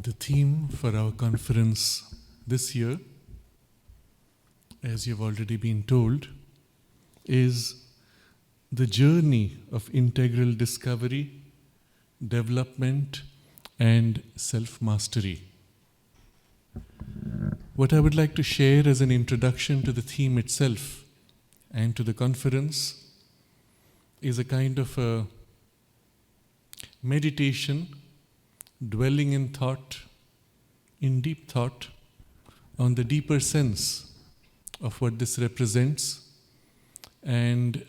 The theme for our conference this year, as you've already been told, is the journey of integral discovery, development, and self-mastery. What I would like to share as an introduction to the theme itself and to the conference is a kind of a meditation, dwelling in thought, in deep thought, on the deeper sense of what this represents and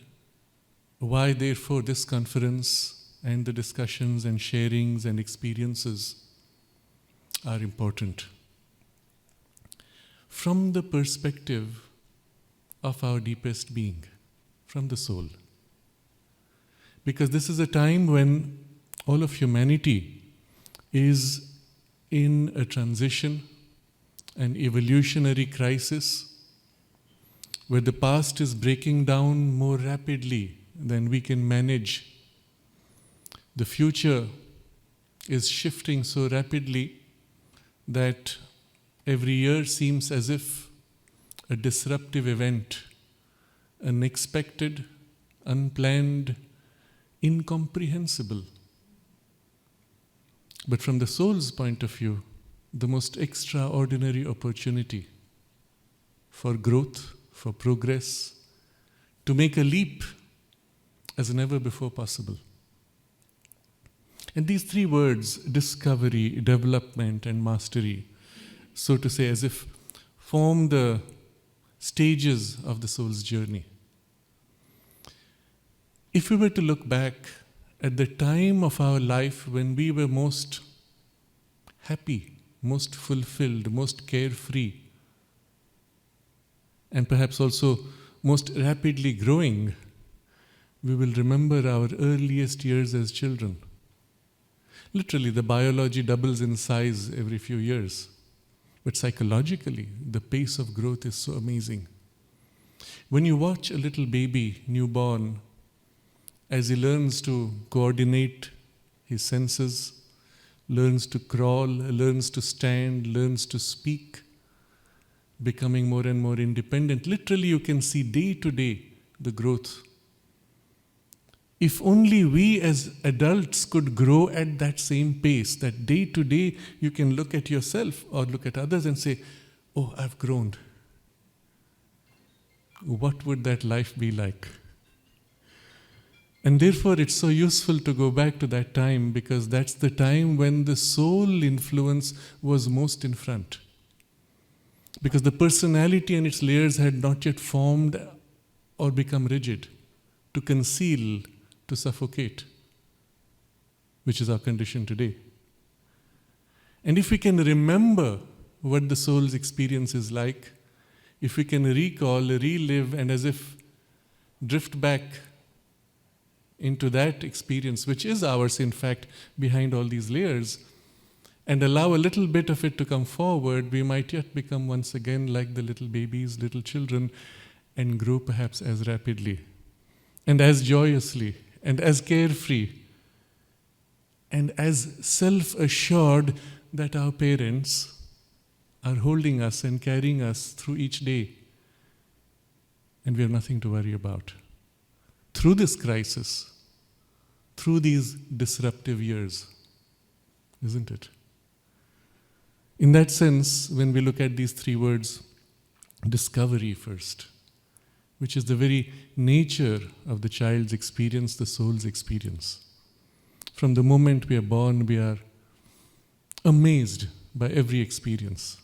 why therefore this conference and the discussions and sharings and experiences are important. From the perspective of our deepest being, from the soul. Because this is a time when all of humanity is in a transition, an evolutionary crisis, where the past is breaking down more rapidly than we can manage. The future is shifting so rapidly that every year seems as if a disruptive event, unexpected, unplanned, incomprehensible. But from the soul's point of view, the most extraordinary opportunity for growth, for progress, to make a leap as never before possible. And these three words, discovery, development, and mastery, so to say, as if form the stages of the soul's journey. If we were to look back at the time of our life when we were most happy, most fulfilled, most carefree, and perhaps also most rapidly growing, we will remember our earliest years as children. Literally, the biology doubles in size every few years. But psychologically, the pace of growth is so amazing. When you watch a little baby, newborn, as he learns to coordinate his senses, learns to crawl, learns to stand, learns to speak, becoming more and more independent, literally you can see day to day the growth. If only we as adults could grow at that same pace, that day to day you can look at yourself or look at others and say, oh, I've grown. What would that life be like? And therefore it's so useful to go back to that time, because that's the time when the soul influence was most in front. Because the personality and its layers had not yet formed or become rigid, to conceal, to suffocate, which is our condition today. And if we can remember what the soul's experience is like, if we can recall, relive, and as if drift back into that experience, which is ours in fact, behind all these layers, and allow a little bit of it to come forward, we might yet become once again like the little babies, little children, and grow perhaps as rapidly, and as joyously, and as carefree, and as self-assured that our parents are holding us and carrying us through each day, and we have nothing to worry about. Through this crisis, through these disruptive years, isn't it? In that sense, when we look at these three words, discovery first, which is the very nature of the child's experience, the soul's experience. From the moment we are born, we are amazed by every experience.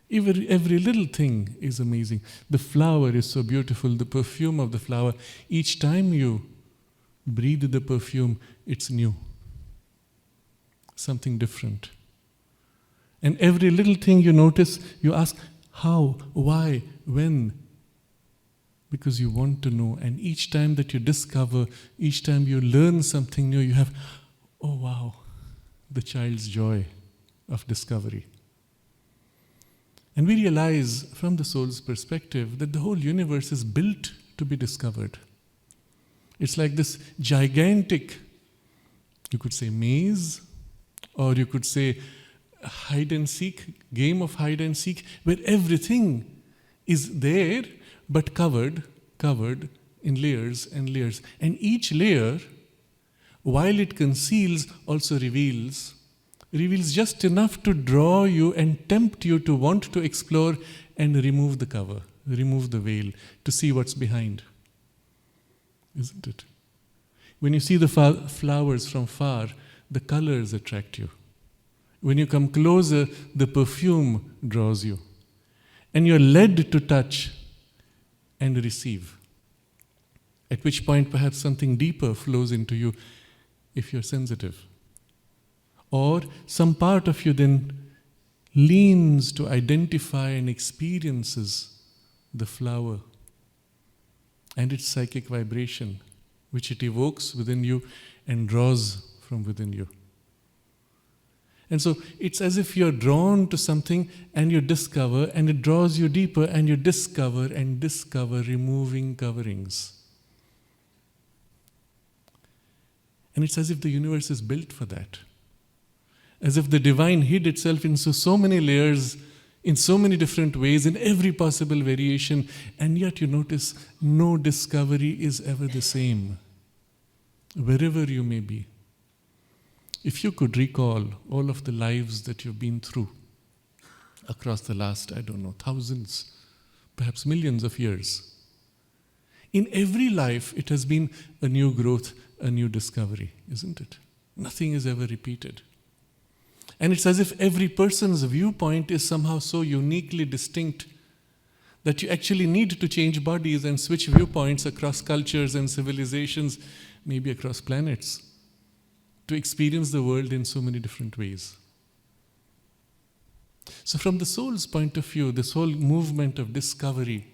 Every little thing is amazing. The flower is so beautiful, the perfume of the flower. Each time you breathe the perfume, it's new. Something different. And every little thing you notice, you ask, how, why, when? Because you want to know. And each time that you discover, each time you learn something new, you have, oh wow, the child's joy of discovery. And we realize from the soul's perspective that the whole universe is built to be discovered. It's like this gigantic, you could say maze, or you could say hide and seek, game of hide and seek, where everything is there but covered in layers and layers. And each layer, while it conceals, also reveals just enough to draw you and tempt you to want to explore and remove the cover, remove the veil, to see what's behind. Isn't it? When you see the flowers from far, the colors attract you. When you come closer, the perfume draws you. And you're led to touch and receive. At which point perhaps something deeper flows into you if you're sensitive. Or some part of you then leans to identify and experiences the flower and its psychic vibration, which it evokes within you and draws from within you. And so it's as if you're drawn to something and you discover, and it draws you deeper, and you discover and discover, removing coverings. And it's as if the universe is built for that. As if the divine hid itself into so many layers, in so many different ways, in every possible variation, and yet you notice no discovery is ever the same, wherever you may be. If you could recall all of the lives that you've been through across the last, thousands, perhaps millions of years, in every life it has been a new growth, a new discovery, isn't it? Nothing is ever repeated. And it's as if every person's viewpoint is somehow so uniquely distinct that you actually need to change bodies and switch viewpoints across cultures and civilizations, maybe across planets, to experience the world in so many different ways. So from the soul's point of view, this whole movement of discovery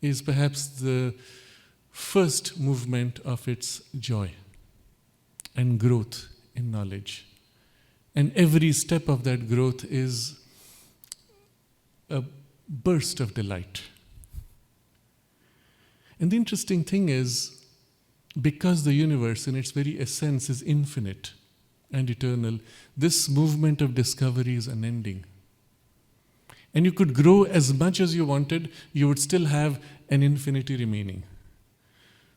is perhaps the first movement of its joy and growth in knowledge. And every step of that growth is a burst of delight. And the interesting thing is, because the universe in its very essence is infinite and eternal, this movement of discovery is unending. And you could grow as much as you wanted, you would still have an infinity remaining.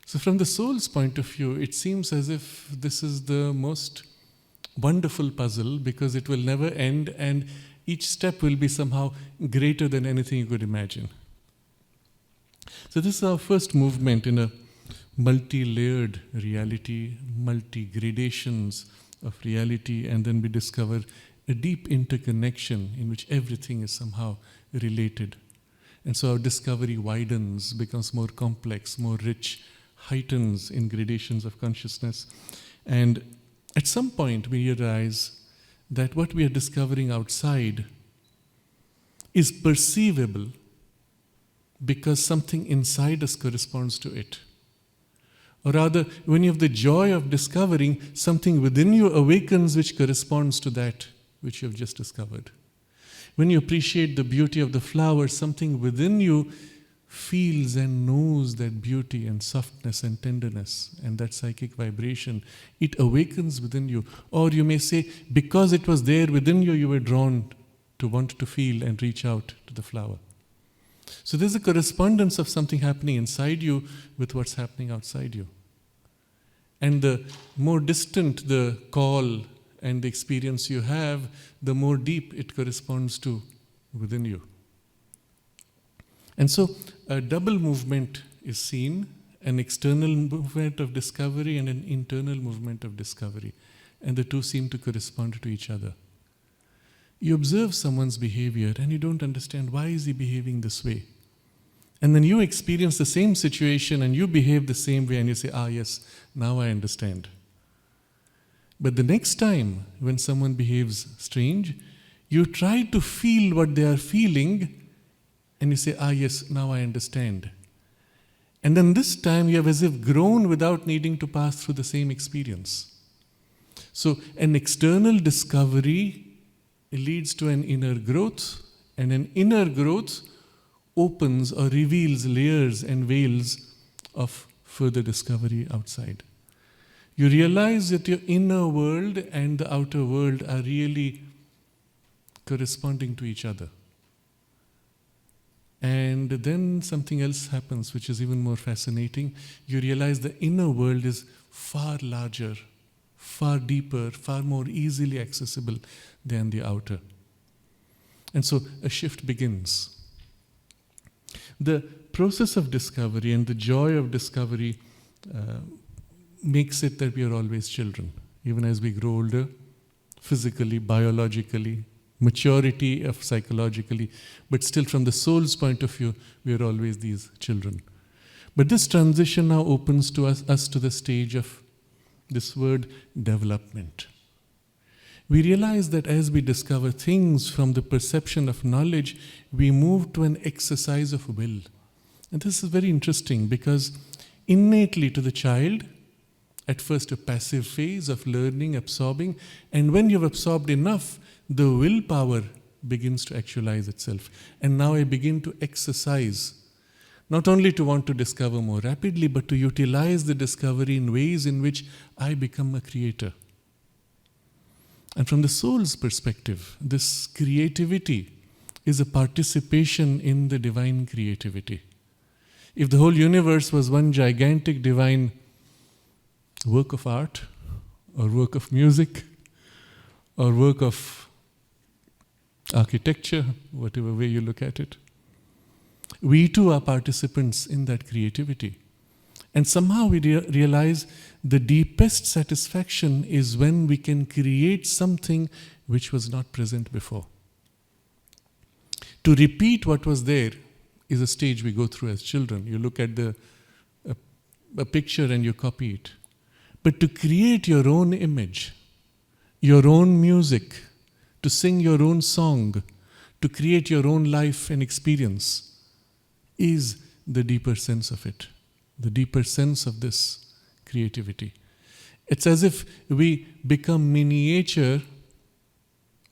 So from the soul's point of view, it seems as if this is the most wonderful puzzle, because it will never end and each step will be somehow greater than anything you could imagine. So this is our first movement in a multi-layered reality, multi-gradations of reality, and then we discover a deep interconnection in which everything is somehow related. And so our discovery widens, becomes more complex, more rich, heightens in gradations of consciousness. And at some point we realize that what we are discovering outside is perceivable because something inside us corresponds to it. Or rather, when you have the joy of discovering, something within you awakens which corresponds to that which you have just discovered. When you appreciate the beauty of the flower, something within you feels and knows that beauty and softness and tenderness and that psychic vibration. It awakens within you. Or you may say, because it was there within you, you were drawn to want to feel and reach out to the flower. So there's a correspondence of something happening inside you with what's happening outside you. And the more distant the call and the experience you have, the more deep it corresponds to within you. And so a double movement is seen, an external movement of discovery and an internal movement of discovery. And the two seem to correspond to each other. You observe someone's behavior and you don't understand why is he behaving this way. And then you experience the same situation and you behave the same way and you say, yes, now I understand. But the next time when someone behaves strange, you try to feel what they are feeling and you say, yes, now I understand. And then this time you have as if grown without needing to pass through the same experience. So an external discovery leads to an inner growth, and an inner growth opens or reveals layers and veils of further discovery outside. You realize that your inner world and the outer world are really corresponding to each other. And then something else happens which is even more fascinating. You realize the inner world is far larger, far deeper, far more easily accessible than the outer. And so a shift begins. The process of discovery and the joy of discovery makes it that we are always children. Even as we grow older, physically, biologically, maturity of psychologically, but still from the soul's point of view, we are always these children. But this transition now opens to us to the stage of this word development. We realize that as we discover things from the perception of knowledge, we move to an exercise of will. And this is very interesting because innately to the child, at first a passive phase of learning, absorbing, and when you've absorbed enough, the willpower begins to actualize itself. And now I begin to exercise, not only to want to discover more rapidly, but to utilize the discovery in ways in which I become a creator. And from the soul's perspective, this creativity is a participation in the divine creativity. If the whole universe was one gigantic divine work of art, or work of music, or work of architecture, whatever way you look at it, we too are participants in that creativity. And somehow we realize the deepest satisfaction is when we can create something which was not present before. To repeat what was there is a stage we go through as children. You look at a picture and you copy it. But to create your own image, your own music, to sing your own song, to create your own life and experience is the deeper sense of it, the deeper sense of this creativity. It's as if we become miniature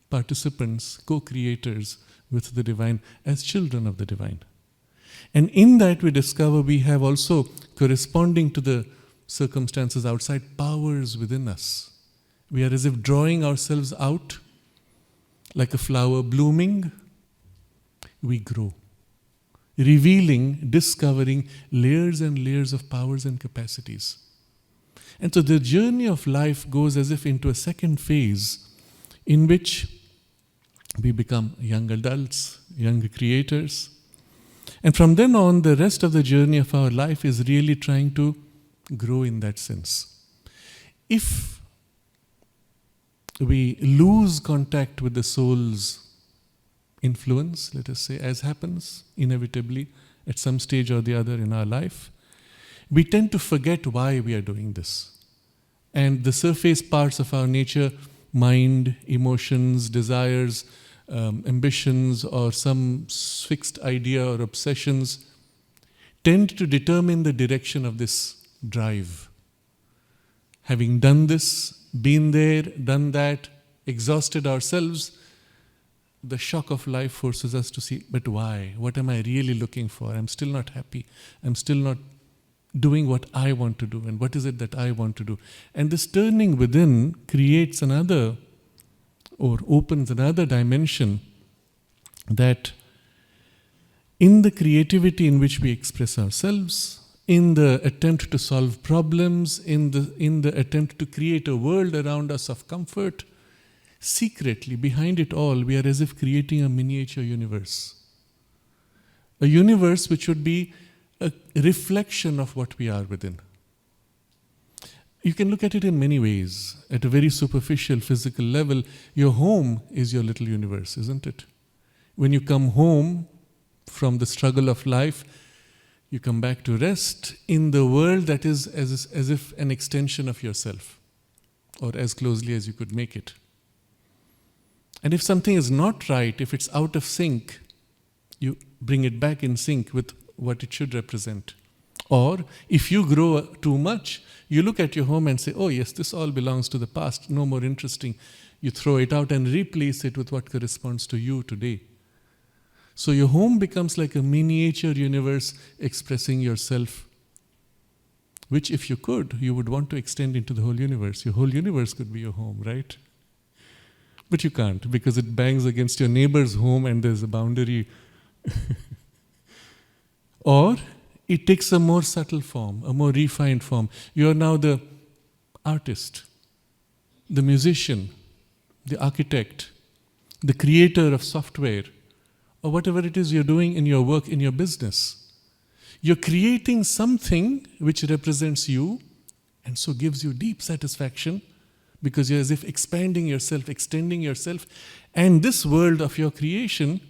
participants, co-creators with the divine as children of the divine. And in that we discover we have also, corresponding to the circumstances outside, powers within us. We are as if drawing ourselves out like a flower blooming. We grow, revealing, discovering layers and layers of powers and capacities. And so the journey of life goes as if into a second phase in which we become young adults, young creators. And from then on, the rest of the journey of our life is really trying to grow in that sense. If we lose contact with the soul's influence, let us say, as happens inevitably at some stage or the other in our life, we tend to forget why we are doing this. And the surface parts of our nature, mind, emotions, desires, ambitions, or some fixed idea or obsessions, tend to determine the direction of this drive. Having done this, been there, done that, exhausted ourselves, the shock of life forces us to see, but why? What am I really looking for? I'm still not happy. I'm still not doing what I want to do. And what is it that I want to do? And this turning within creates another, or opens another dimension, that in the creativity in which we express ourselves, in the attempt to solve problems, in the attempt to create a world around us of comfort, secretly, behind it all, we are as if creating a miniature universe. A universe which would be a reflection of what we are within. You can look at it in many ways. At a very superficial, physical level, your home is your little universe, isn't it? When you come home from the struggle of life, you come back to rest in the world that is as if an extension of yourself, or as closely as you could make it. And if something is not right, if it's out of sync, you bring it back in sync with what it should represent. Or if you grow too much, you look at your home and say, oh yes, this all belongs to the past, no more interesting. You throw it out and replace it with what corresponds to you today. So your home becomes like a miniature universe expressing yourself, which if you could, you would want to extend into the whole universe. Your whole universe could be your home, right? But you can't, because it bangs against your neighbor's home and there's a boundary. Or it takes a more subtle form, a more refined form. You are now the artist, the musician, the architect, the creator of software, or whatever it is you're doing in your work, in your business. You're creating something which represents you and so gives you deep satisfaction, because you're as if expanding yourself, extending yourself, and this world of your creation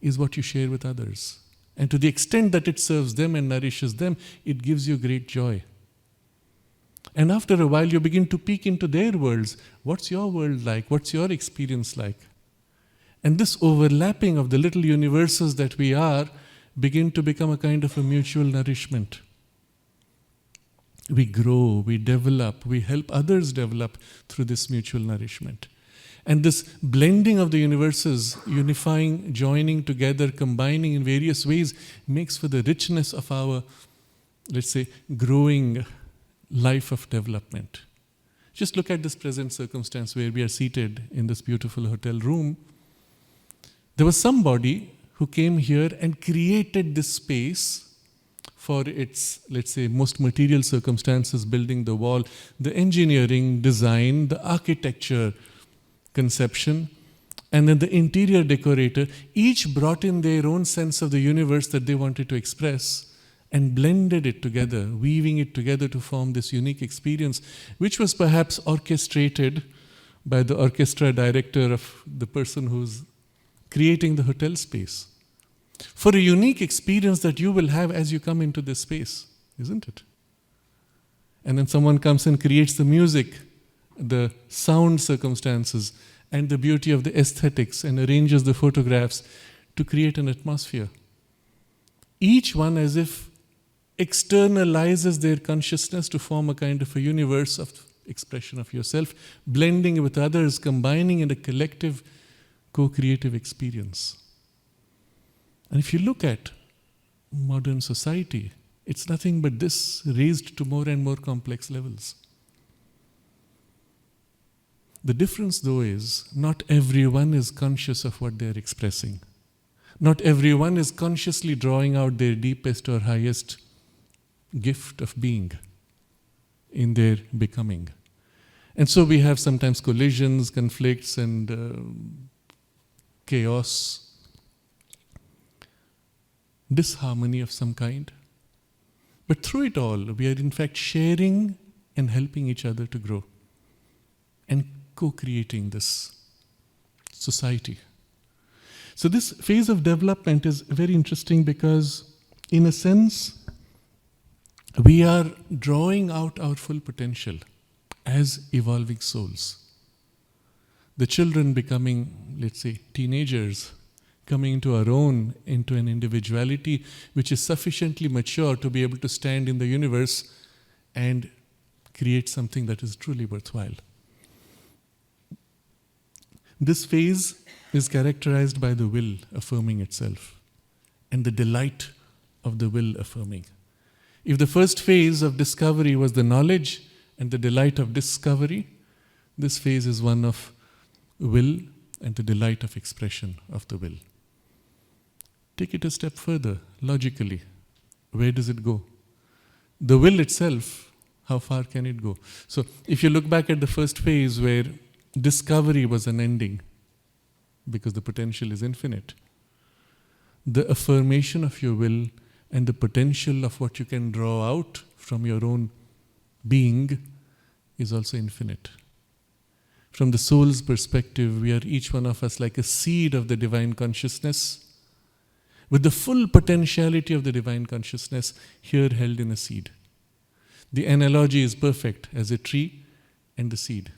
is what you share with others. And to the extent that it serves them and nourishes them, it gives you great joy. And after a while, you begin to peek into their worlds. What's your world like? What's your experience like? And this overlapping of the little universes that we are begin to become a kind of a mutual nourishment. We grow, we develop, we help others develop through this mutual nourishment. And this blending of the universes, unifying, joining together, combining in various ways, makes for the richness of our, let's say, growing life of development. Just look at this present circumstance where we are seated in this beautiful hotel room. There was somebody who came here and created this space for its, let's say, most material circumstances, building the wall, the engineering, design, the architecture, conception, and then the interior decorator. Each brought in their own sense of the universe that they wanted to express and blended it together, weaving it together to form this unique experience, which was perhaps orchestrated by the orchestra director of the person who's creating the hotel space. For a unique experience that you will have as you come into this space, isn't it? And then someone comes and creates the music, the sound circumstances, and the beauty of the aesthetics, and arranges the photographs to create an atmosphere. Each one as if externalizes their consciousness to form a kind of a universe of expression of yourself, blending with others, combining in a collective, co-creative experience. And if you look at modern society, it's nothing but this raised to more and more complex levels. The difference, though, is not everyone is conscious of what they're expressing. Not everyone is consciously drawing out their deepest or highest gift of being in their becoming. And so we have sometimes collisions, conflicts, and chaos, disharmony of some kind. But through it all, we are in fact sharing and helping each other to grow and co-creating this society. So this phase of development is very interesting because, in a sense, we are drawing out our full potential as evolving souls. The children becoming, let's say, teenagers, coming into our own, into an individuality which is sufficiently mature to be able to stand in the universe and create something that is truly worthwhile. This phase is characterized by the will affirming itself and the delight of the will affirming. If the first phase of discovery was the knowledge and the delight of discovery, this phase is one of will and the delight of expression of the will. Take it a step further, logically. Where does it go? The will itself, how far can it go? So if you look back at the first phase where discovery was an ending, because the potential is infinite, the affirmation of your will and the potential of what you can draw out from your own being is also infinite. From the soul's perspective, we are each one of us like a seed of the divine consciousness, with the full potentiality of the divine consciousness here held in a seed. The analogy is perfect as a tree and the seed.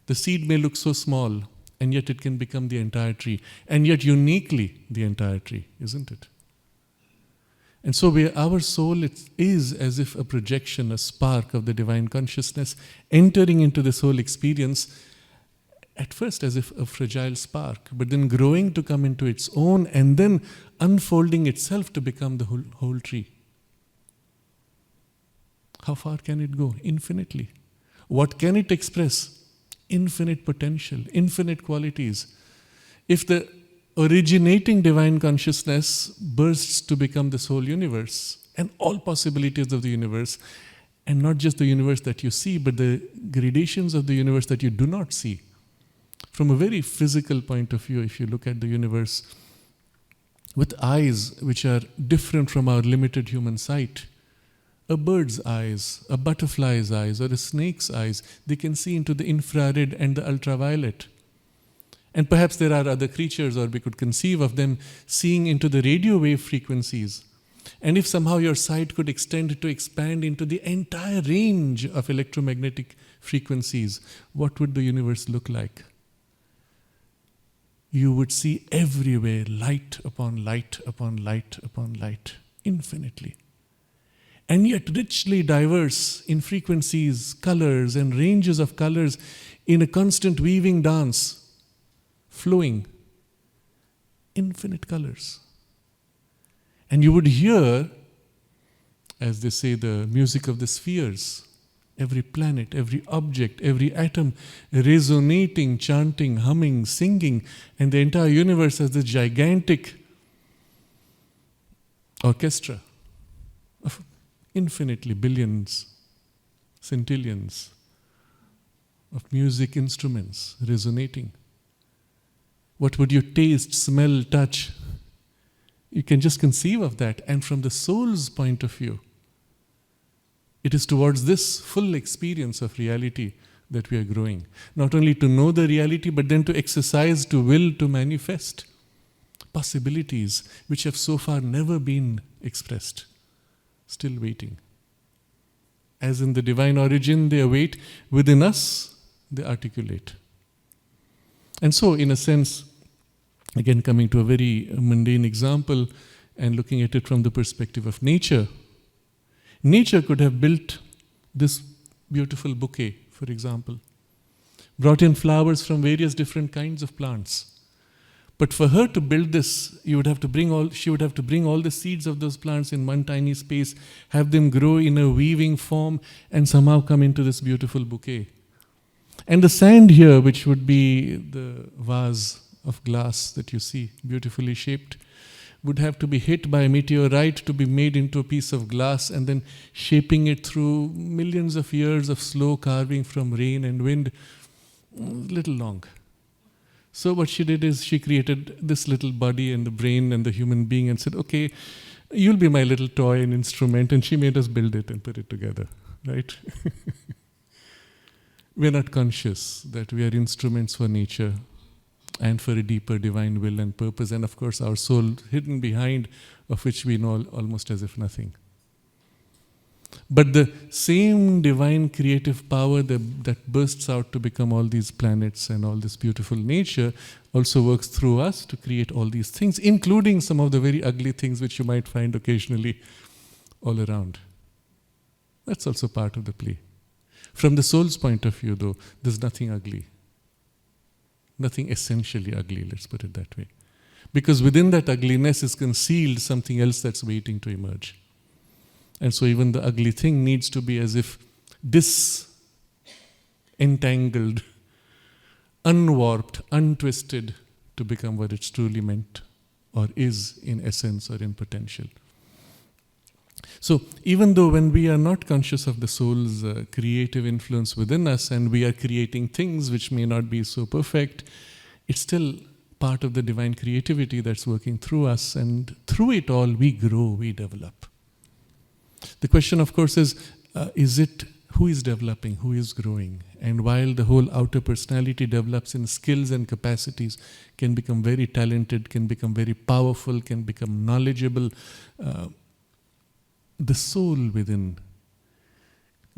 The seed may look so small, and yet it can become the entire tree, and yet uniquely the entire tree, isn't it? And so our soul is as if a projection, a spark of the divine consciousness entering into this whole experience, at first as if a fragile spark, but then growing to come into its own and then unfolding itself to become the whole tree. How far can it go? Infinitely. What can it express? infinite potential, infinite qualities. If the originating divine consciousness bursts to become this whole universe and all possibilities of the universe, and not just the universe that you see, but the gradations of the universe that you do not see. From a very physical point of view, if you look at the universe with eyes which are different from our limited human sight, a bird's eyes, a butterfly's eyes, or a snake's eyes, they can see into the infrared and the ultraviolet. And perhaps there are other creatures, or we could conceive of them seeing into the radio wave frequencies. And if somehow your sight could extend to expand into the entire range of electromagnetic frequencies, what would the universe look like? You would see everywhere light upon light upon light upon light, infinitely. And yet richly diverse in frequencies, colors, and ranges of colors in a constant weaving dance, flowing, infinite colors. And you would hear, as they say, the music of the spheres, every planet, every object, every atom resonating, chanting, humming, singing, and the entire universe as this gigantic orchestra of infinitely billions, centillions of music instruments resonating. What would you taste, smell, touch? You can just conceive of that. And from the soul's point of view, it is towards this full experience of reality that we are growing. Not only to know the reality, but then to exercise, to will, to manifest possibilities which have so far never been expressed. Still waiting. As in the divine origin, they await. Within us, they articulate. And so, in a sense, again coming to a very mundane example and looking at it from the perspective of nature, nature could have built this beautiful bouquet, for example, brought in flowers from various different kinds of plants. But for her to build this, she would have to bring all the seeds of those plants in one tiny space, have them grow in a weaving form, and somehow come into this beautiful bouquet. And the sand here, which would be the vase of glass that you see, beautifully shaped, would have to be hit by a meteorite to be made into a piece of glass, and then shaping it through millions of years of slow carving from rain and wind, little long. So what she did is she created this little body and the brain and the human being and said, okay, you'll be my little toy and instrument, and she made us build it and put it together, right? We're not conscious that we are instruments for nature and for a deeper divine will and purpose, and of course our soul hidden behind, of which we know almost as if nothing. But the same divine creative power that bursts out to become all these planets and all this beautiful nature also works through us to create all these things, including some of the very ugly things which you might find occasionally all around. That's also part of the play. From the soul's point of view, though, there's nothing ugly. Nothing essentially ugly, let's put it that way. Because within that ugliness is concealed something else that's waiting to emerge. And so even the ugly thing needs to be as if disentangled, unwarped, untwisted to become what it's truly meant or is in essence or in potential. So even though when we are not conscious of the soul's creative influence within us and we are creating things which may not be so perfect, it's still part of the divine creativity that's working through us, and through it all we grow, we develop. The question, of course, is it who is developing, who is growing? And while the whole outer personality develops in skills and capacities, can become very talented, can become very powerful, can become knowledgeable, the soul within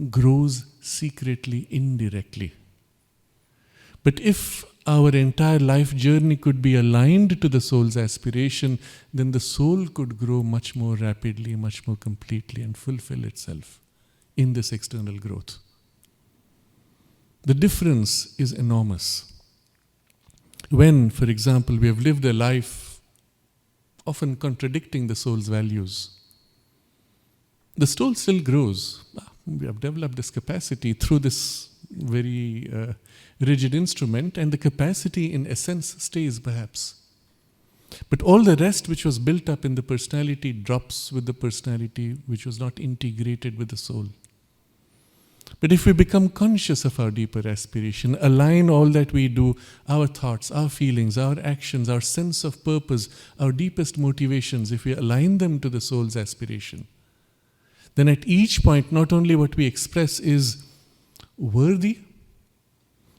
grows secretly, indirectly. But if our entire life journey could be aligned to the soul's aspiration, then the soul could grow much more rapidly, much more completely, and fulfill itself in this external growth. The difference is enormous. When, for example, we have lived a life often contradicting the soul's values, the soul still grows. We have developed this capacity through this very rigid instrument, and the capacity in essence stays perhaps. But all the rest which was built up in the personality drops with the personality which was not integrated with the soul. But if we become conscious of our deeper aspiration, align all that we do, our thoughts, our feelings, our actions, our sense of purpose, our deepest motivations, if we align them to the soul's aspiration, then at each point, not only what we express is worthy,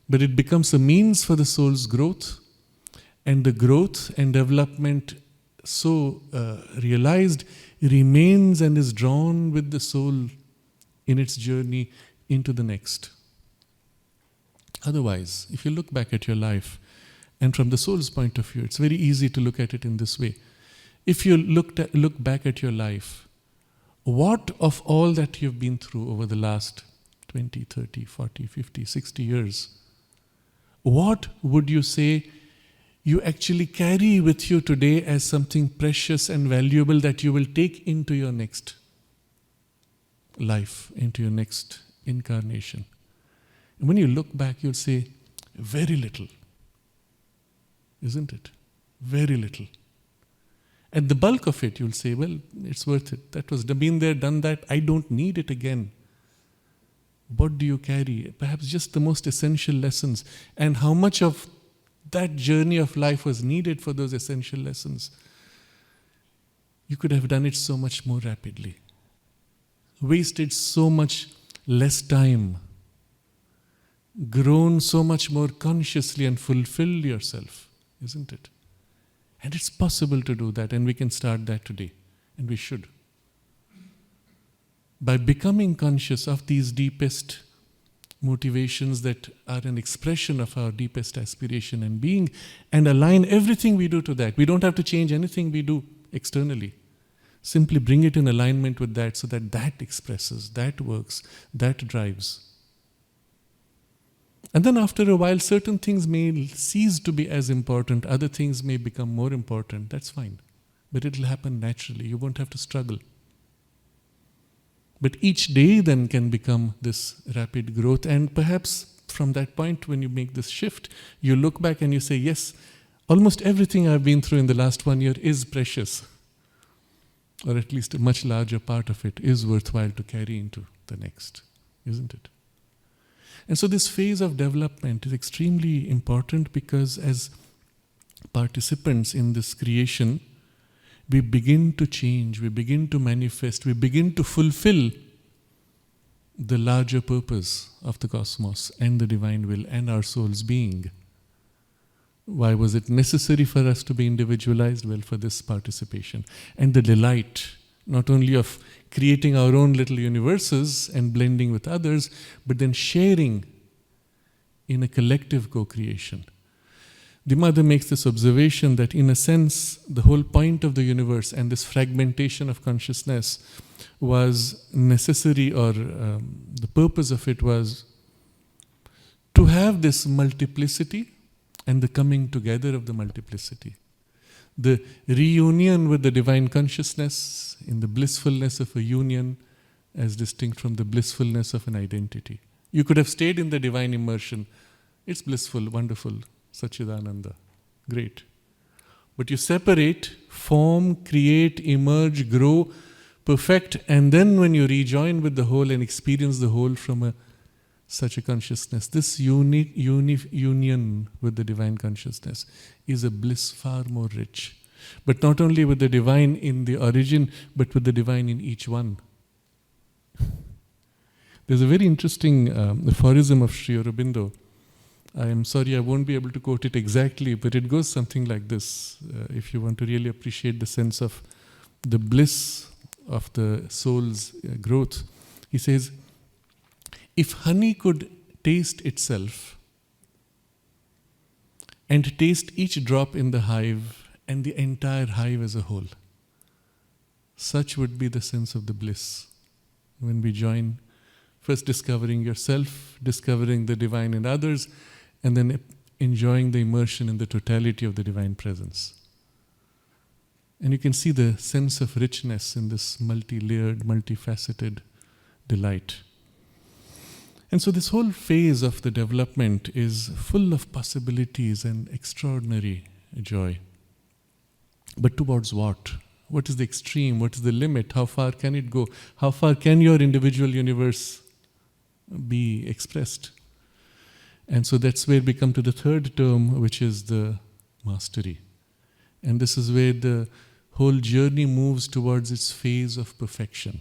but it becomes a means for the soul's growth, and the growth and development so realized remains and is drawn with the soul in its journey into the next. Otherwise, if you look back at your life, and from the soul's point of view, it's very easy to look at it in this way. If you look back at your life, what of all that you've been through over the last 20, 30, 40, 50, 60 years, what would you say you actually carry with you today as something precious and valuable that you will take into your next life, into your next incarnation? And when you look back, you'll say, very little. Isn't it? Very little. And the bulk of it, you'll say, well, it's worth it. That was been there, done that. I don't need it again. What do you carry? Perhaps just the most essential lessons. And how much of that journey of life was needed for those essential lessons? You could have done it so much more rapidly. Wasted so much less time. Grown so much more consciously and fulfilled yourself. Isn't it? And it's possible to do that, and we can start that today. And we should. By becoming conscious of these deepest motivations that are an expression of our deepest aspiration and being, and align everything we do to that. We don't have to change anything we do externally. Simply bring it in alignment with that so that that expresses, that works, that drives. And then after a while, certain things may cease to be as important, other things may become more important. That's fine. But it will happen naturally. You won't have to struggle. But each day then can become this rapid growth, and perhaps from that point when you make this shift, you look back and you say, yes, almost everything I've been through in the last 1 year is precious. Or at least a much larger part of it is worthwhile to carry into the next, isn't it? And so this phase of development is extremely important, because as participants in this creation, we begin to change, we begin to manifest, we begin to fulfill the larger purpose of the cosmos and the divine will and our soul's being. Why was it necessary for us to be individualized? Well, for this participation. And the delight, not only of creating our own little universes and blending with others, but then sharing in a collective co-creation. The mother makes this observation that in a sense, the whole point of the universe and this fragmentation of consciousness was necessary, or the purpose of it was to have this multiplicity and the coming together of the multiplicity. The reunion with the divine consciousness in the blissfulness of a union as distinct from the blissfulness of an identity. You could have stayed in the divine immersion. It's blissful, wonderful, Satchidananda. Great. But you separate, form, create, emerge, grow, perfect, and then when you rejoin with the whole and experience the whole from such a consciousness, this union with the divine consciousness is a bliss far more rich. But not only with the divine in the origin, but with the divine in each one. There's a very interesting aphorism of Sri Aurobindo. I am sorry I won't be able to quote it exactly, but it goes something like this. If you want to really appreciate the sense of the bliss of the soul's growth, he says, if honey could taste itself and taste each drop in the hive and the entire hive as a whole, such would be the sense of the bliss when we join, first discovering yourself, discovering the divine in others, and then enjoying the immersion in the totality of the divine presence. And you can see the sense of richness in this multi-layered, multifaceted delight. And so this whole phase of the development is full of possibilities and extraordinary joy. But towards what? What is the extreme? What is the limit? How far can it go? How far can your individual universe be expressed? And so that's where we come to the third term, which is the mastery. And this is where the whole journey moves towards its phase of perfection.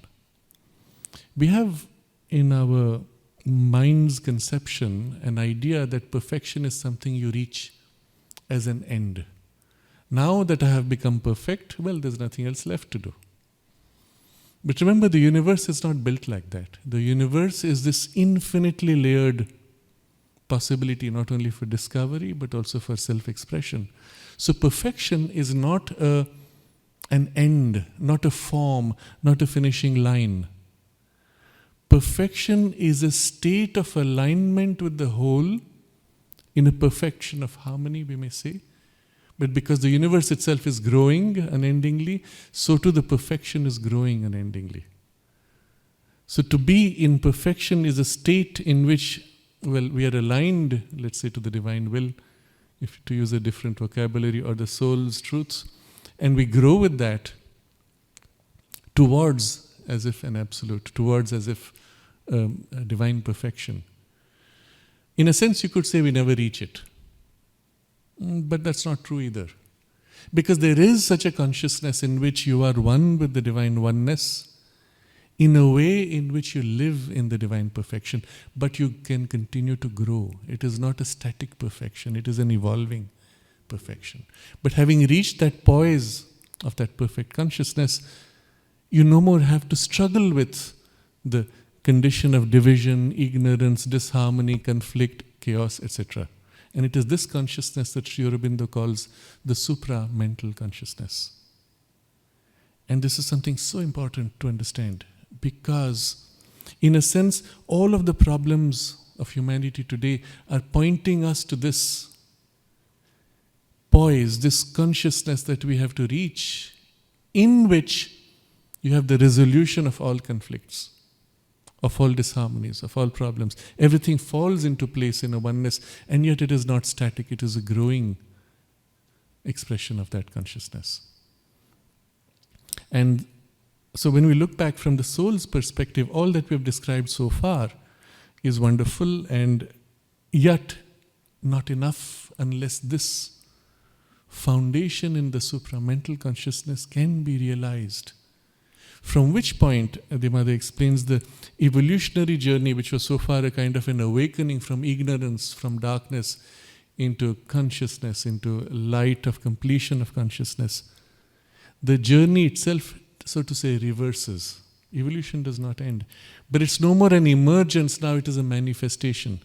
We have in our mind's conception an idea that perfection is something you reach as an end. Now that I have become perfect, well, there's nothing else left to do. But remember, the universe is not built like that. The universe is this infinitely layered possibility, not only for discovery, but also for self-expression. So perfection is not an end, not a form, not a finishing line. Perfection is a state of alignment with the whole, in a perfection of harmony, we may say. But because the universe itself is growing unendingly, so too the perfection is growing unendingly. So to be in perfection is a state in which, well, we are aligned, let's say, to the divine will, if to use a different vocabulary, or the soul's truths, and we grow with that towards as if an absolute, towards as if a divine perfection. In a sense, you could say we never reach it. But that's not true either. Because there is such a consciousness in which you are one with the divine oneness, in a way in which you live in the divine perfection, but you can continue to grow. It is not a static perfection, it is an evolving perfection. But having reached that poise of that perfect consciousness, you no more have to struggle with the condition of division, ignorance, disharmony, conflict, chaos, etc. And it is this consciousness that Sri Aurobindo calls the supra-mental consciousness. And this is something so important to understand, because, in a sense, all of the problems of humanity today are pointing us to this poise, this consciousness that we have to reach, in which you have the resolution of all conflicts, of all disharmonies, of all problems. Everything falls into place in a oneness, and yet it is not static, it is a growing expression of that consciousness. And so when we look back from the soul's perspective, all that we have described so far is wonderful, and yet not enough unless this foundation in the supramental consciousness can be realized. From which point, the Mother explains, the evolutionary journey, which was so far a kind of an awakening from ignorance, from darkness, into consciousness, into light of completion of consciousness. The journey itself, so to say, reverses. Evolution does not end. But it's no more an emergence, now it is a manifestation.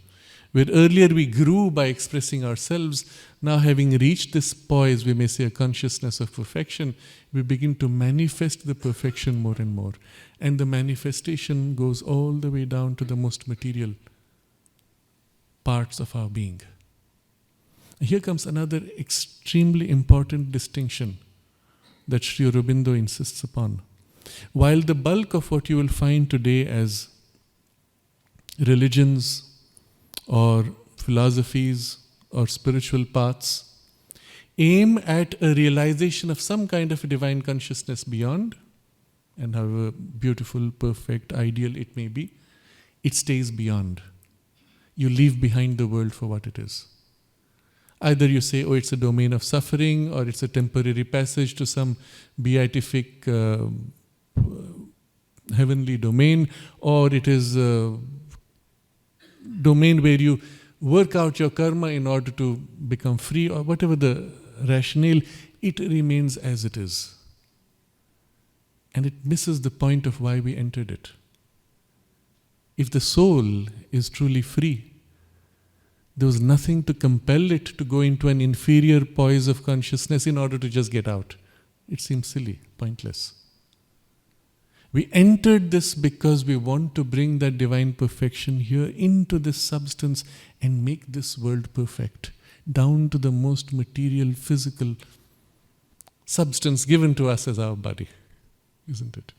Where earlier we grew by expressing ourselves, now having reached this poise, we may say a consciousness of perfection, we begin to manifest the perfection more and more. And the manifestation goes all the way down to the most material parts of our being. Here comes another extremely important distinction that Sri Aurobindo insists upon. While the bulk of what you will find today as religions or philosophies or spiritual paths aim at a realization of some kind of a divine consciousness beyond, and however beautiful, perfect, ideal it may be, it stays beyond. You leave behind the world for what it is. Either you say, oh, it's a domain of suffering, or it's a temporary passage to some beatific heavenly domain, or it is a domain where you work out your karma in order to become free, or whatever the rationale, it remains as it is. And it misses the point of why we entered it. If the soul is truly free, there was nothing to compel it to go into an inferior poise of consciousness in order to just get out. It seems silly, pointless. We entered this because we want to bring that divine perfection here into this substance and make this world perfect, down to the most material, physical substance given to us as our body, isn't it?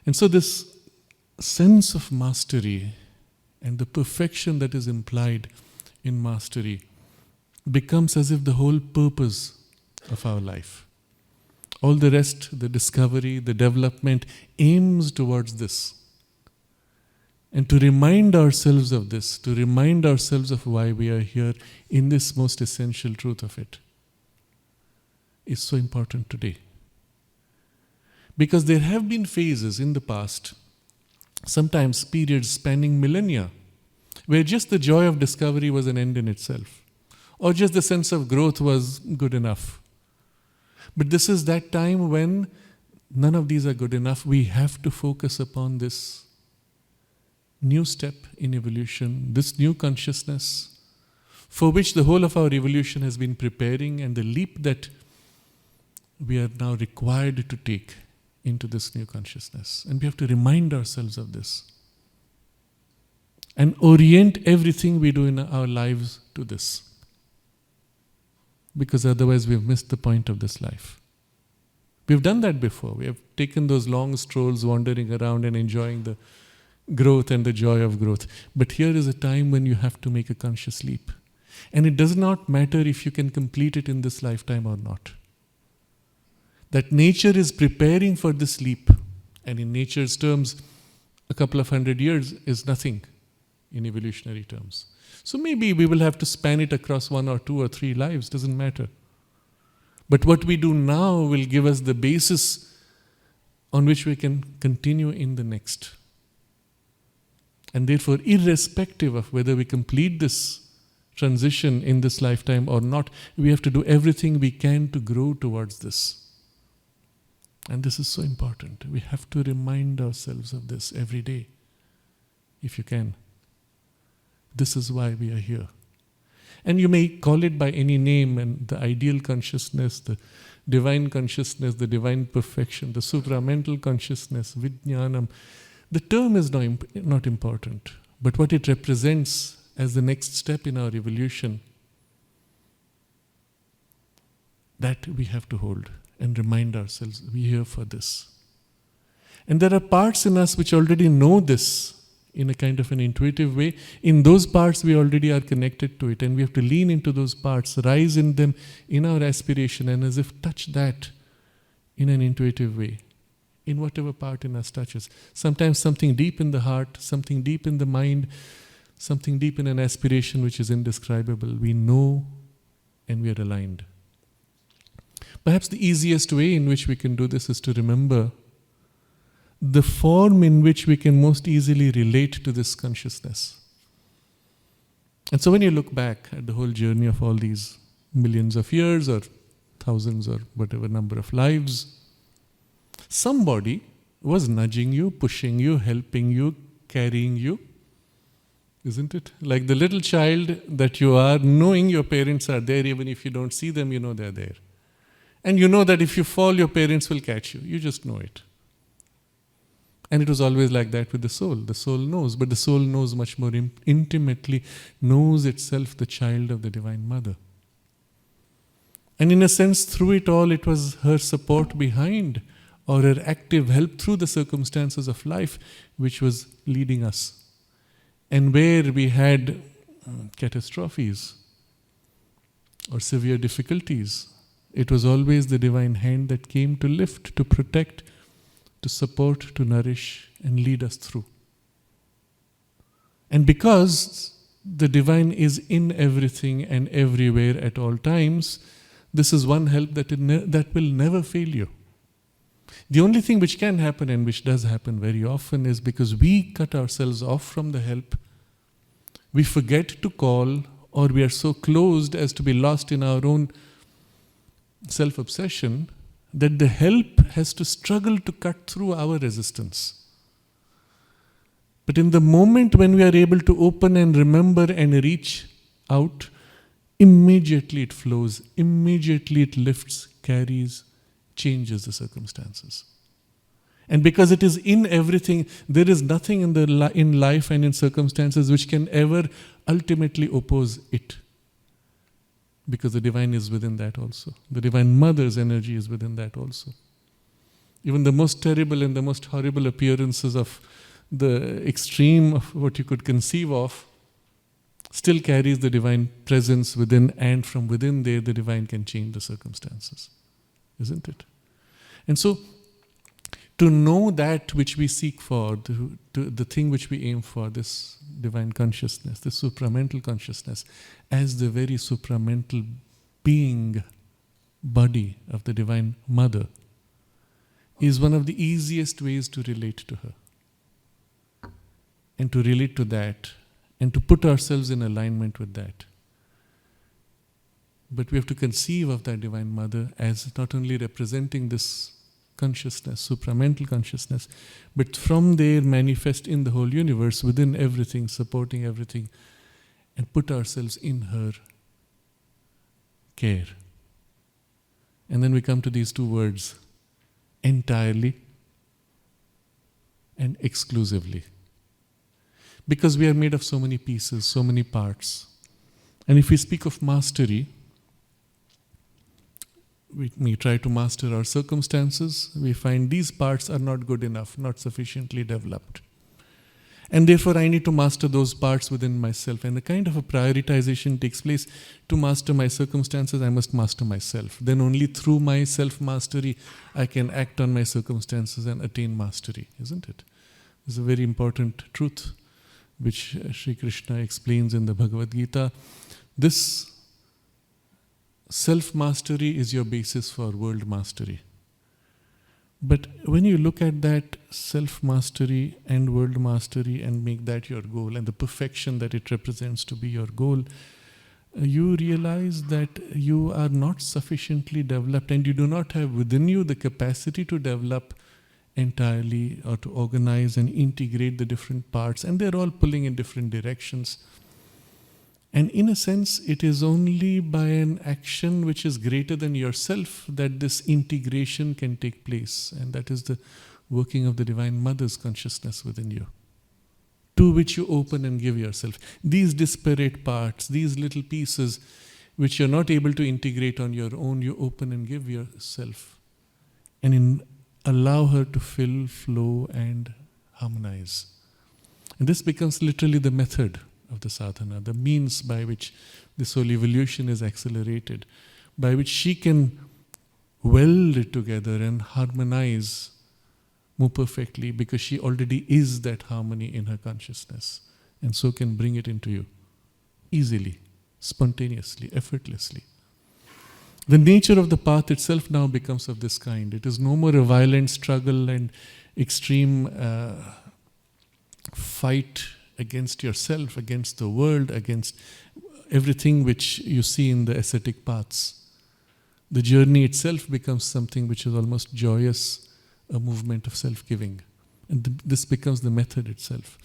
And so this sense of mastery and the perfection that is implied in mastery becomes as if the whole purpose of our life. All the rest, the discovery, the development, aims towards this. And to remind ourselves of this, to remind ourselves of why we are here in this most essential truth of it, is so important today. Because there have been phases in the past, sometimes periods spanning millennia, where just the joy of discovery was an end in itself, or just the sense of growth was good enough. But this is that time when none of these are good enough. We have to focus upon this new step in evolution, this new consciousness, for which the whole of our evolution has been preparing, and the leap that we are now required to take into this new consciousness. And we have to remind ourselves of this and orient everything we do in our lives to this. Because otherwise we've missed the point of this life. We've done that before. We have taken those long strolls wandering around and enjoying the growth and the joy of growth. But here is a time when you have to make a conscious leap. And it does not matter if you can complete it in this lifetime or not. That nature is preparing for this leap. And in nature's terms, a couple of 100 years is nothing in evolutionary terms. So maybe we will have to span it across 1 or 2 or 3 lives, doesn't matter. But what we do now will give us the basis on which we can continue in the next. And therefore, irrespective of whether we complete this transition in this lifetime or not, we have to do everything we can to grow towards this. And this is so important. We have to remind ourselves of this every day, if you can. This is why we are here. And you may call it by any name, and the ideal consciousness, the divine consciousness, the divine perfection, the supramental consciousness, Vijnanam. The term is not important, but what it represents as the next step in our evolution, that we have to hold and remind ourselves, we're here for this. And there are parts in us which already know this in a kind of an intuitive way. In those parts we already are connected to it, and we have to lean into those parts, rise in them in our aspiration, and as if touch that in an intuitive way, in whatever part in us touches. Sometimes something deep in the heart, something deep in the mind, something deep in an aspiration which is indescribable. We know and we are aligned. Perhaps the easiest way in which we can do this is to remember the form in which we can most easily relate to this consciousness. And so when you look back at the whole journey of all these millions of years or thousands or whatever number of lives, somebody was nudging you, pushing you, helping you, carrying you. Isn't it? Like the little child that you are, knowing your parents are there, even if you don't see them, you know they're there. And you know that if you fall, your parents will catch you. You just know it. And it was always like that with the soul. The soul knows, but the soul knows much more intimately, knows itself the child of the Divine Mother. And in a sense, through it all, it was her support behind, or her active help through the circumstances of life, which was leading us. And where we had catastrophes or severe difficulties, it was always the divine hand that came to lift, to protect, to support, to nourish, and lead us through. And because the divine is in everything and everywhere at all times, this is one help that will never fail you. The only thing which can happen, and which does happen very often, is because we cut ourselves off from the help, we forget to call, or we are so closed as to be lost in our own self-obsession, that the help has to struggle to cut through our resistance. But in the moment when we are able to open and remember and reach out, immediately it flows, immediately it lifts, carries, changes the circumstances. And because it is in everything, there is nothing in life and in circumstances which can ever ultimately oppose it. Because the divine is within that also. The Divine Mother's energy is within that also. Even the most terrible and the most horrible appearances of the extreme of what you could conceive of, still carries the divine presence within, and from within there the divine can change the circumstances. Isn't it? And so, to know that which we seek for, the thing which we aim for, this divine consciousness, this supramental consciousness, as the very supramental being, body of the Divine Mother, is one of the easiest ways to relate to her. And to relate to that, and to put ourselves in alignment with that. But we have to conceive of that Divine Mother as not only representing this consciousness, supramental consciousness, but from there manifest in the whole universe, within everything, supporting everything, and put ourselves in her care. And then we come to these two words, entirely and exclusively. Because we are made of so many pieces, so many parts. And if we speak of mastery, we try to master our circumstances, we find these parts are not good enough, not sufficiently developed. And therefore I need to master those parts within myself. And a kind of a prioritization takes place. To master my circumstances, I must master myself. Then only through my self-mastery, I can act on my circumstances and attain mastery, isn't it? It's a very important truth, which Sri Krishna explains in the Bhagavad Gita. This self-mastery is your basis for world mastery. But when you look at that self-mastery and world mastery and make that your goal, and the perfection that it represents to be your goal, you realize that you are not sufficiently developed, and you do not have within you the capacity to develop entirely, or to organize and integrate the different parts, and they're all pulling in different directions. And in a sense, it is only by an action which is greater than yourself that this integration can take place. And that is the working of the Divine Mother's consciousness within you, to which you open and give yourself. These disparate parts, these little pieces which you're not able to integrate on your own, you open and give yourself. And allow her to fill, flow, and harmonize. And this becomes literally the method of the sadhana, the means by which this whole evolution is accelerated, by which she can weld it together and harmonize more perfectly, because she already is that harmony in her consciousness, and so can bring it into you easily, spontaneously, effortlessly. The nature of the path itself now becomes of this kind. It is no more a violent struggle and extreme fight against yourself, against the world, against everything which you see in the ascetic paths. The journey itself becomes something which is almost joyous, a movement of self-giving. And this becomes the method itself.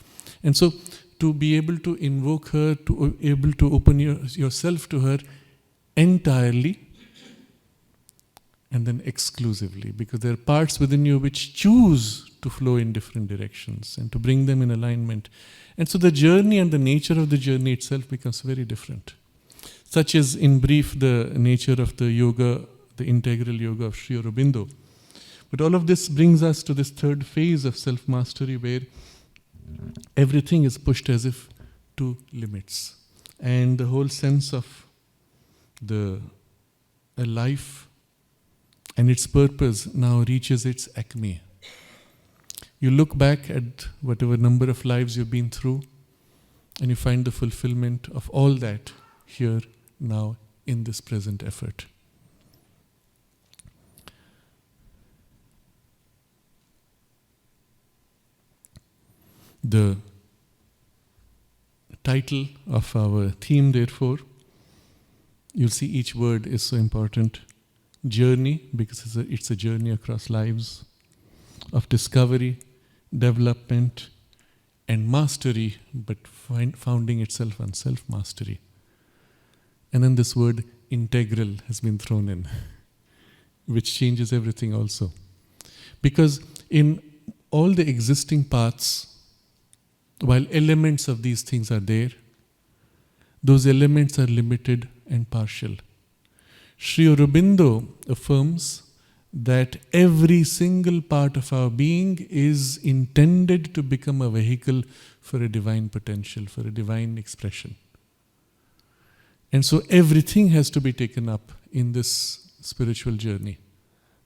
And so, to be able to invoke her, to be able to open yourself to her entirely, and then exclusively, because there are parts within you which choose to flow in different directions and to bring them in alignment. And so the journey and the nature of the journey itself becomes very different. Such is, in brief, the nature of the yoga, the integral yoga of Sri Aurobindo. But all of this brings us to this third phase of self-mastery, where everything is pushed as if to limits. And the whole sense of a life and its purpose now reaches its acme. You look back at whatever number of lives you've been through, and you find the fulfillment of all that here, now, in this present effort. The title of our theme, therefore, you'll see each word is so important. Journey, because it's a journey across lives, of discovery, development, and mastery, but founding itself on self-mastery. And then this word integral has been thrown in, which changes everything also. Because in all the existing paths, while elements of these things are there, those elements are limited and partial. Sri Aurobindo affirms that every single part of our being is intended to become a vehicle for a divine potential, for a divine expression. And so everything has to be taken up in this spiritual journey.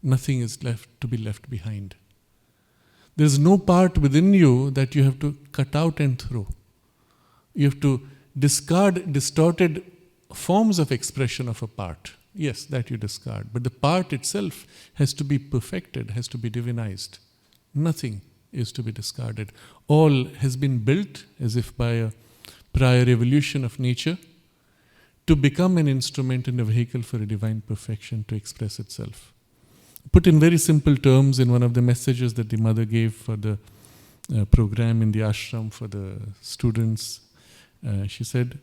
Nothing is left to be left behind. There is no part within you that you have to cut out and throw. You have to discard distorted forms of expression of a part. Yes, that you discard. But the part itself has to be perfected, has to be divinized. Nothing is to be discarded. All has been built as if by a prior evolution of nature to become an instrument and a vehicle for a divine perfection to express itself. Put in very simple terms, in one of the messages that the mother gave for the program in the ashram for the students, she said,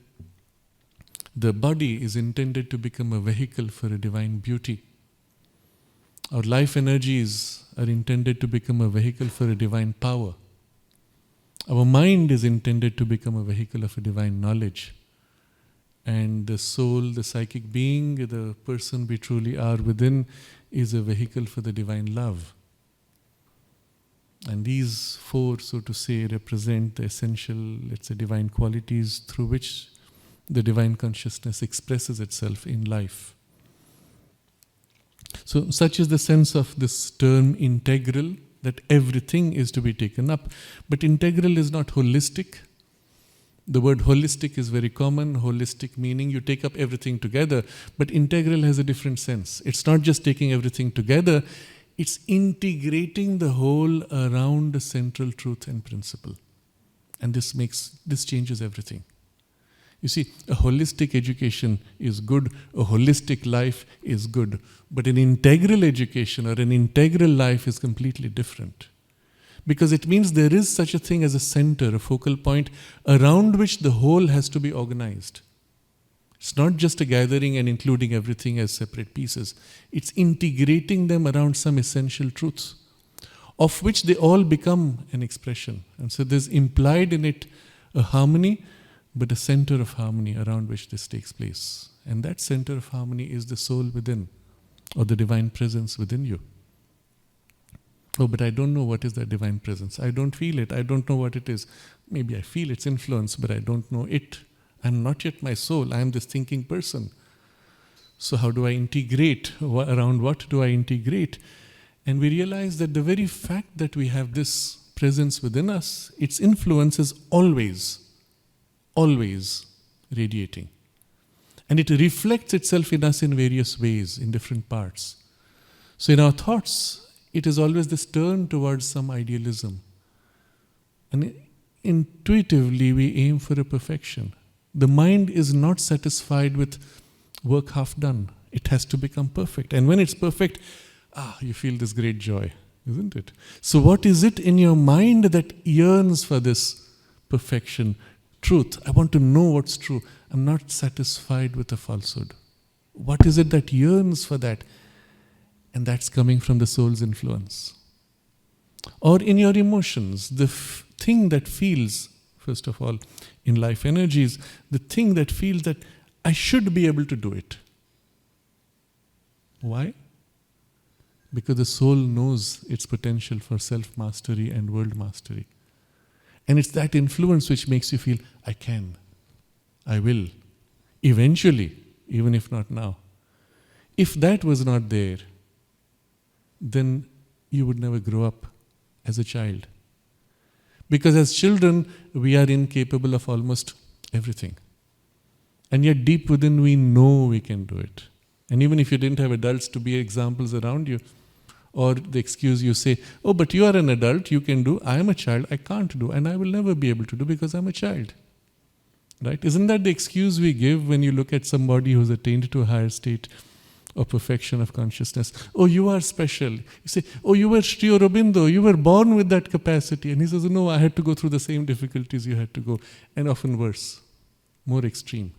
the body is intended to become a vehicle for a divine beauty. Our life energies are intended to become a vehicle for a divine power. Our mind is intended to become a vehicle of a divine knowledge. And the soul, the psychic being, the person we truly are within, is a vehicle for the divine love. And these four, so to say, represent the essential, let's say, divine qualities through which the divine consciousness expresses itself in life. So such is the sense of this term integral, that everything is to be taken up. But integral is not holistic. The word holistic is very common. Holistic meaning you take up everything together. But integral has a different sense. It's not just taking everything together. It's integrating the whole around a central truth and principle. And this changes everything. You see, a holistic education is good, a holistic life is good, but an integral education or an integral life is completely different. Because it means there is such a thing as a center, a focal point around which the whole has to be organized. It's not just a gathering and including everything as separate pieces. It's integrating them around some essential truths, of which they all become an expression. And so there's implied in it a harmony, but a center of harmony around which this takes place. And that center of harmony is the soul within, or the divine presence within you. Oh, but I don't know what is that divine presence. I don't feel it. I don't know what it is. Maybe I feel its influence, but I don't know it. I'm not yet my soul. I am this thinking person. So how do I integrate? Around what do I integrate? And we realize that the very fact that we have this presence within us, its influence is always radiating. And it reflects itself in us in various ways, in different parts. So in our thoughts, it is always this turn towards some idealism. And intuitively, we aim for a perfection. The mind is not satisfied with work half done. It has to become perfect. And when it's perfect, you feel this great joy, isn't it? So what is it in your mind that yearns for this perfection? Truth. I want to know what's true. I'm not satisfied with a falsehood. What is it that yearns for that? And that's coming from the soul's influence. Or in your emotions, the thing that feels, first of all, in life energies, the thing that feels that I should be able to do it. Why? Because the soul knows its potential for self-mastery and world mastery. And it's that influence which makes you feel, I can, I will, eventually, even if not now. If that was not there, then you would never grow up as a child. Because as children, we are incapable of almost everything. And yet deep within we know we can do it. And even if you didn't have adults to be examples around you, or the excuse you say, oh, but you are an adult, you can do. I am a child, I can't do. And I will never be able to do because I'm a child. Right? Isn't that the excuse we give when you look at somebody who's attained to a higher state of perfection of consciousness? Oh, you are special. You say, oh, you were Sri Aurobindo, you were born with that capacity. And he says, no, I had to go through the same difficulties you had to go. And often worse, more extreme.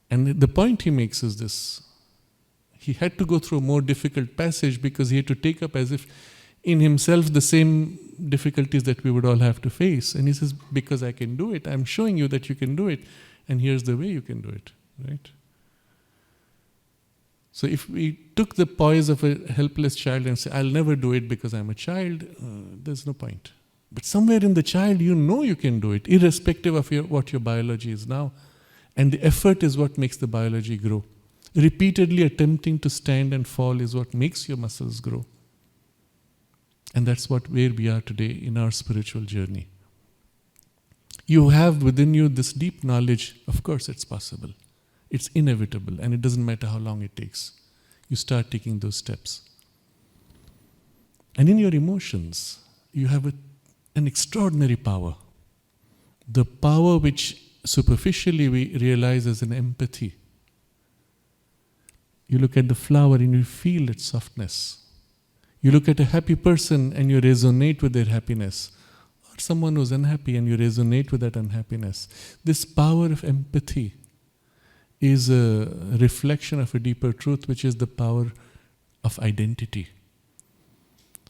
And the point he makes is this. He had to go through a more difficult passage because he had to take up as if in himself the same difficulties that we would all have to face. And he says, because I can do it, I'm showing you that you can do it. And here's the way you can do it, right? So if we took the poise of a helpless child and say, I'll never do it because I'm a child, there's no point. But somewhere in the child, you know you can do it, irrespective of what your biology is now. And the effort is what makes the biology grow. Repeatedly attempting to stand and fall is what makes your muscles grow. And that's where we are today in our spiritual journey. You have within you this deep knowledge, of course it's possible. It's inevitable, and it doesn't matter how long it takes. You start taking those steps. And in your emotions, you have an extraordinary power. The power which superficially we realize as an empathy. You look at the flower and you feel its softness. You look at a happy person and you resonate with their happiness. Or someone who's unhappy and you resonate with that unhappiness. This power of empathy is a reflection of a deeper truth, which is the power of identity.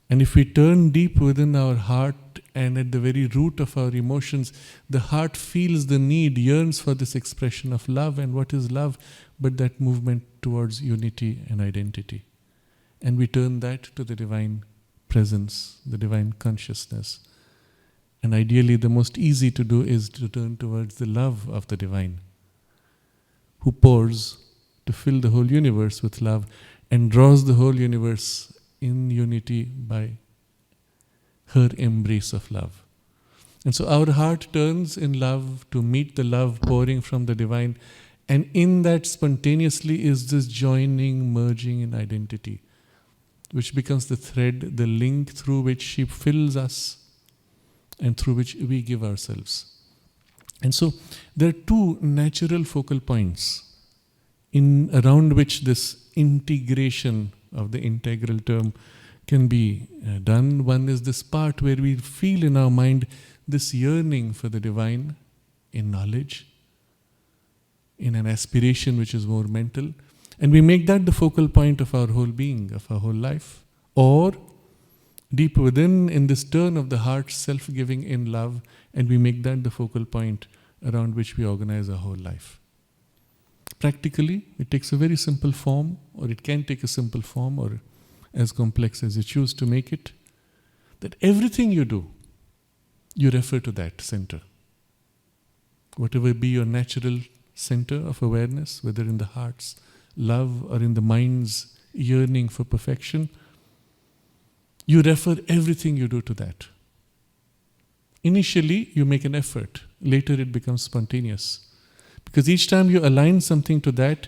And if we turn deep within our heart and at the very root of our emotions, the heart feels the need, yearns for this expression of love. And what is love but that movement towards unity and identity? And we turn that to the divine presence, the divine consciousness. And ideally, the most easy to do is to turn towards the love of the divine, who pours to fill the whole universe with love and draws the whole universe in unity by her embrace of love. And so our heart turns in love to meet the love pouring from the divine, and in that spontaneously is this joining, merging in identity, which becomes the thread, the link through which she fills us and through which we give ourselves. And so there are two natural focal points around which this integration of the integral term can be done. One is this part where we feel in our mind this yearning for the divine in knowledge, in an aspiration which is more mental, and we make that the focal point of our whole being, of our whole life. Or deep within, in this turn of the heart, self-giving in love, and we make that the focal point around which we organize our whole life. Practically, it takes a very simple form, or it can take a simple form, or as complex as you choose to make it, that everything you do, you refer to that center. Whatever be your natural center of awareness, whether in the heart's love or in the mind's yearning for perfection, you refer everything you do to that. Initially, you make an effort. Later, it becomes spontaneous. Because each time you align something to that,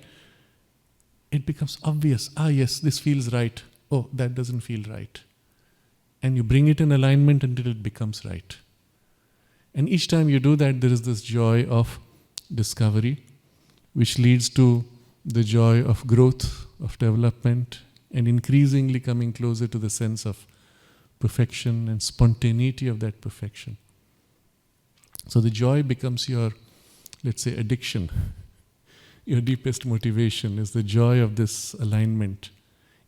it becomes obvious. Yes, this feels right. Oh, that doesn't feel right. And you bring it in alignment until it becomes right. And each time you do that, there is this joy of discovery, which leads to the joy of growth, of development, and increasingly coming closer to the sense of perfection and spontaneity of that perfection. So the joy becomes your, let's say, addiction. Your deepest motivation is the joy of this alignment.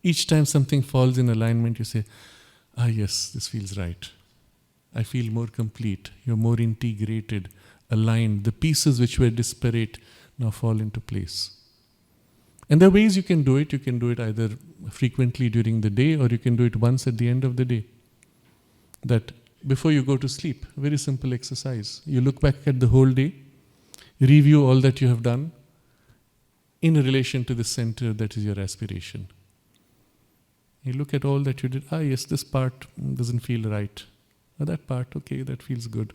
Each time something falls in alignment, you say, yes, this feels right. I feel more complete. You're more integrated, aligned. The pieces which were disparate now fall into place. And there are ways you can do it. You can do it either frequently during the day, or you can do it once at the end of the day. That before you go to sleep, very simple exercise. You look back at the whole day, review all that you have done in relation to the center that is your aspiration. You look at all that you did. Yes, this part doesn't feel right. That part, okay, that feels good.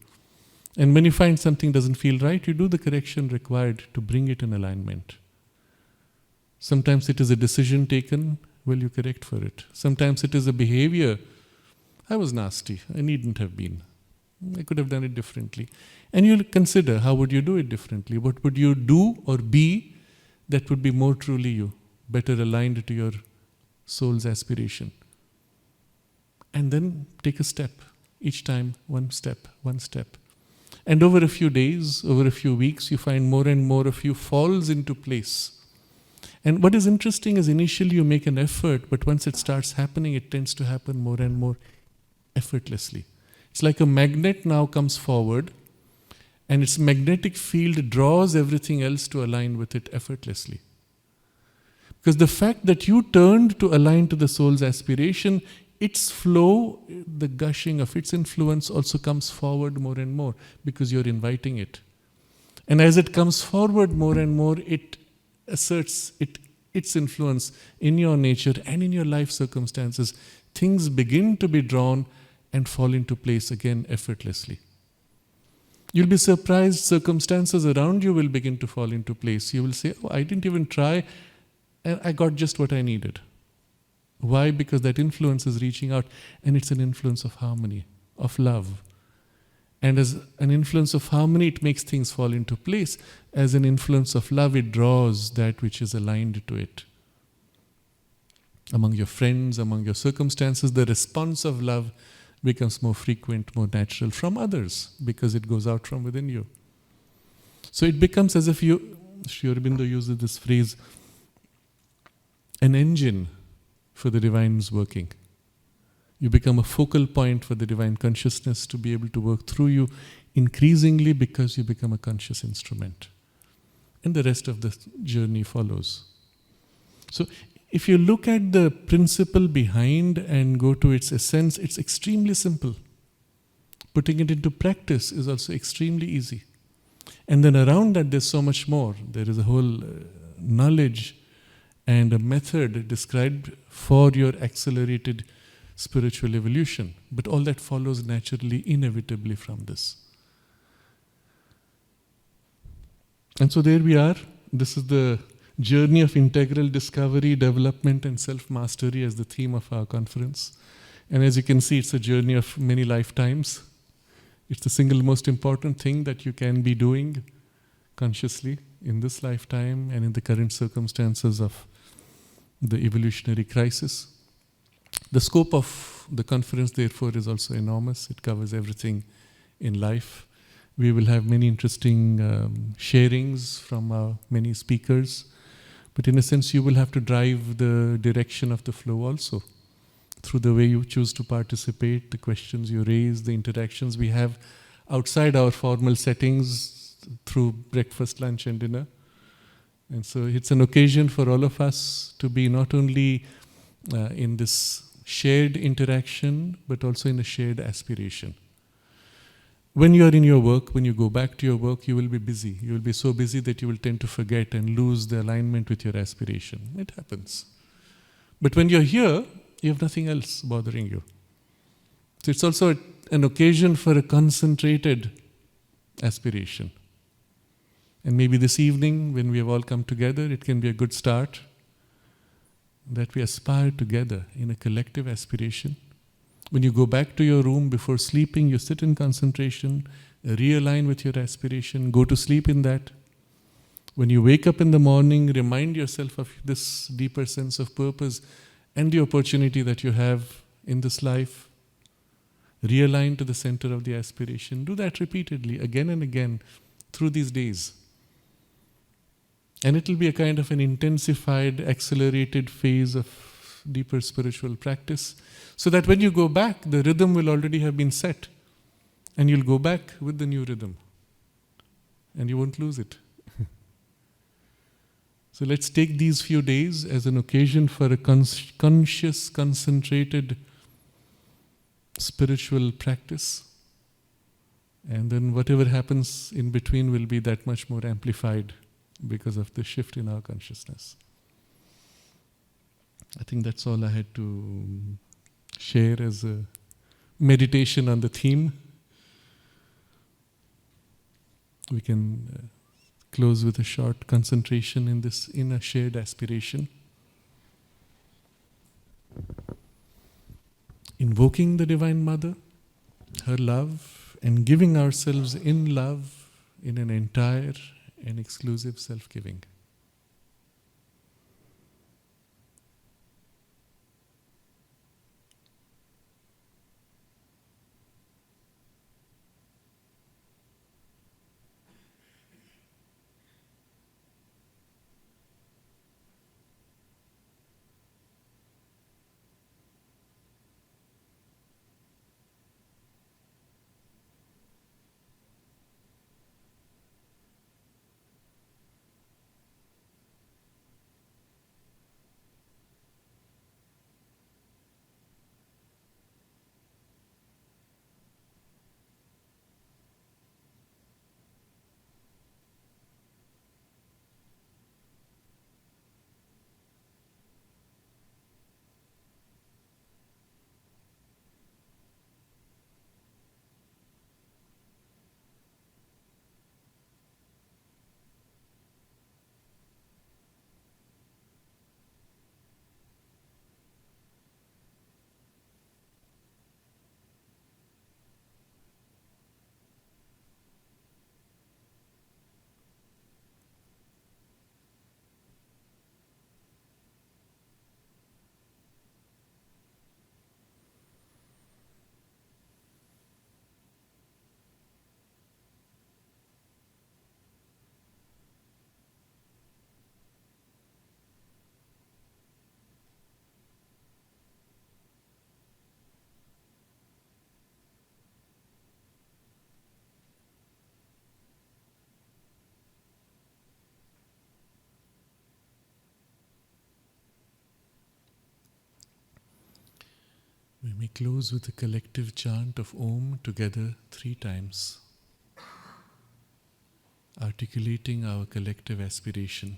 And when you find something doesn't feel right, you do the correction required to bring it in alignment. Sometimes it is a decision taken, well, you correct for it. Sometimes it is a behavior. I was nasty. I needn't have been. I could have done it differently. And you'll consider, how would you do it differently? What would you do or be that would be more truly you, better aligned to your soul's aspiration? And then take a step. Each time, one step, one step. And over a few days, over a few weeks, you find more and more of you falls into place. And what is interesting is initially you make an effort, but once it starts happening, it tends to happen more and more effortlessly. It's like a magnet now comes forward, and its magnetic field draws everything else to align with it effortlessly. Because the fact that you turned to align to the soul's aspiration, its flow, the gushing of its influence also comes forward more and more because you're inviting it. And as it comes forward more and more, it asserts its influence in your nature and in your life circumstances. Things begin to be drawn and fall into place again effortlessly. You'll be surprised, circumstances around you will begin to fall into place. You will say, oh, I didn't even try, and I got just what I needed. Why? Because that influence is reaching out, and it's an influence of harmony, of love. And as an influence of harmony, it makes things fall into place. As an influence of love, it draws that which is aligned to it. Among your friends, among your circumstances, the response of love becomes more frequent, more natural from others because it goes out from within you. So it becomes as if you, Sri Aurobindo uses this phrase, an engine for the divine's working. You become a focal point for the divine consciousness to be able to work through you increasingly because you become a conscious instrument. And the rest of the journey follows. So if you look at the principle behind and go to its essence, it's extremely simple. Putting it into practice is also extremely easy. And then around that, there's so much more. There is a whole knowledge and a method described for your accelerated spiritual evolution. But all that follows naturally, inevitably from this. And so there we are. This is the journey of integral discovery, development, and self-mastery as the theme of our conference. And as you can see, it's a journey of many lifetimes. It's the single most important thing that you can be doing consciously in this lifetime and in the current circumstances of the evolutionary crisis. The scope of the conference, therefore, is also enormous. It covers everything in life. We will have many interesting sharings from our many speakers. But in a sense, you will have to drive the direction of the flow also through the way you choose to participate, the questions you raise, the interactions we have outside our formal settings through breakfast, lunch, and dinner. And so it's an occasion for all of us to be not only in this shared interaction, but also in a shared aspiration. When you are in your work, when you go back to your work, you will be busy. You will be so busy that you will tend to forget and lose the alignment with your aspiration. It happens. But when you're here, you have nothing else bothering you. So it's also an occasion for a concentrated aspiration. And maybe this evening, when we have all come together, it can be a good start that we aspire together in a collective aspiration. When you go back to your room before sleeping, you sit in concentration, realign with your aspiration, go to sleep in that. When you wake up in the morning, remind yourself of this deeper sense of purpose and the opportunity that you have in this life. Realign to the center of the aspiration. Do that repeatedly, again and again, through these days. And it will be a kind of an intensified, accelerated phase of deeper spiritual practice, so that when you go back, the rhythm will already have been set, and you'll go back with the new rhythm, and you won't lose it. So let's take these few days as an occasion for a conscious, concentrated spiritual practice, and then whatever happens in between will be that much more amplified because of the shift in our consciousness. I think that's all I had to share as a meditation on the theme. We can close with a short concentration in this inner shared aspiration. Invoking the Divine Mother, her love, and giving ourselves in love in an entire and exclusive self-giving. We may close with a collective chant of Om together 3 times, articulating our collective aspiration.